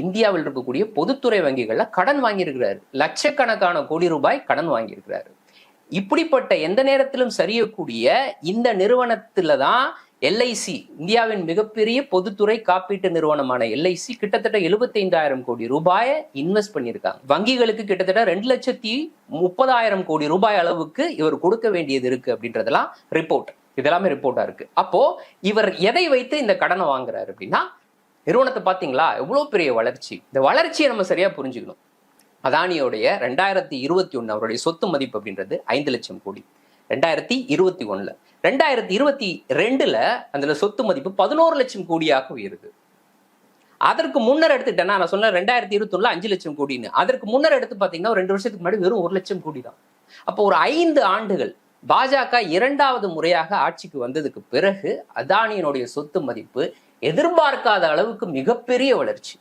இந்தியாவில் இருக்கக்கூடிய பொதுத்துறை வங்கிகள்ல கடன் வாங்கியிருக்கிறாரு. லட்சக்கணக்கான கோடி ரூபாய் கடன் வாங்கியிருக்கிறாரு. இப்படிப்பட்ட எந்த நேரத்திலும் சரியக்கூடிய இந்த நிறுவனத்துல தான் எல்ஐசி, இந்தியாவின் மிகப்பெரிய பொதுத்துறை காப்பீட்டு நிறுவனமான எல்ஐசி கிட்டத்தட்ட 75,000 கோடி ரூபாயை இன்வெஸ்ட் பண்ணியிருக்காங்க. வங்கிகளுக்கு கிட்டத்தட்ட 2,30,000 கோடி ரூபாய் அளவுக்கு இவர் கொடுக்க வேண்டியது இருக்கு அப்படின்றதெல்லாம் ரிப்போர்ட். இதெல்லாமே ரிப்போர்ட்டா இருக்கு. அப்போ இவர் எதை வைத்து இந்த கடனை வாங்குறாரு அப்படின்னா, நிறுவனத்தை பாத்தீங்களா எவ்வளவு பெரிய வளர்ச்சி. இந்த வளர்ச்சியை நம்ம சரியா புரிஞ்சுக்கணும். அதானியோடைய 2021 அவருடைய சொத்து மதிப்பு அப்படின்றது 5 லட்சம் கோடி. 2021 2022 அதுல சொத்து மதிப்பு 11 லட்சம் கோடியாக உயருது. அதற்கு முன்னர் எடுத்துக்கிட்டேன்னா, நான் சொன்ன 2021 5 லட்சம் கோடின்னு, அதற்கு முன்னர் எடுத்து பாத்தீங்கன்னா 2 வருஷத்துக்கு முன்னாடி வெறும் 1 லட்சம் கோடி தான். அப்போ ஒரு 5 ஆண்டுகள் பாஜக 2வது முறையாக ஆட்சிக்கு வந்ததுக்கு பிறகு அதானியினுடைய சொத்து மதிப்பு எதிர்பார்க்காத அளவுக்கு மிகப்பெரிய வளர்ச்சி.